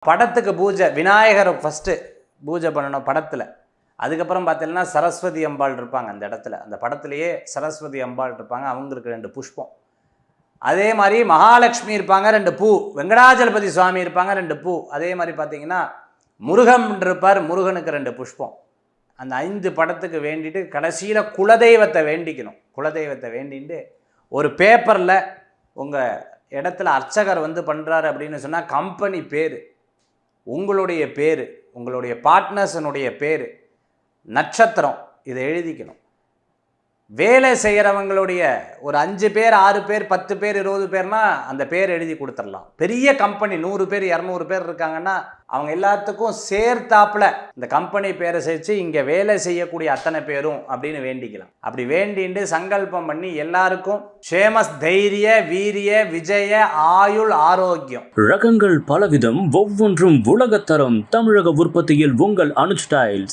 படத்துக்கு பூஜை, விநாயகரை ஃபஸ்ட்டு பூஜை பண்ணணும் படத்தில். அதுக்கப்புறம் பார்த்தீங்கன்னா சரஸ்வதி அம்பாள் இருப்பாங்க அந்த இடத்துல, அந்த படத்துலேயே சரஸ்வதி அம்பாள் இருப்பாங்க, அவங்களுக்கு 2 புஷ்பம். அதே மாதிரி மகாலட்சுமி இருப்பாங்க 2 பூ, வெங்கடாஜலபதி சுவாமி இருப்பாங்க 2 பூ. அதே மாதிரி பார்த்தீங்கன்னா முருகன் இருப்பார், முருகனுக்கு 2 புஷ்பம். அந்த 5 படத்துக்கு வேண்டிட்டு கடைசியில் குலதெய்வத்தை வேண்டிக்கணும். குலதெய்வத்தை வேண்டிட்டு ஒரு பேப்பரில் உங்கள் இடத்துல அர்ச்சகர் வந்து பண்ணுறாரு அப்படின்னு சொன்னால் கம்பெனி பேர், உங்களுடைய பேர், உங்களுடைய பார்ட்னர்ஸனுடைய பேர், நட்சத்திரம் இதை எழுதிக்கணும். வேலை செய்கிறவங்களுடைய ஒரு 5 பேர் 6 பேர் 10 பேர் 20 பேர்னா அந்த பேர் எழுதி கொடுத்துடலாம். பெரிய கம்பெனி 100 பேர் 200 பேர் இருக்காங்கன்னா அவங்க எல்லாத்துக்கும் சேர்த்தாப்புல இந்த கம்பெனி பேரை சேர்த்து இங்கே வேலை செய்யக்கூடிய அத்தனை பேரும் அப்படின்னு வேண்டிக்கலாம். அப்படி வேண்டிட்டு சங்கல்பம் பண்ணி எல்லாருக்கும் க்ஷேமஸ், தைரிய, வீரிய, விஜய, ஆயுள், ஆரோக்கியம். ரகங்கள் பலவிதம், ஒவ்வொன்றும் உலகத்தரம். தமிழக உற்பத்தியில் உங்கள் அனுஜ் டைல்ஸ்.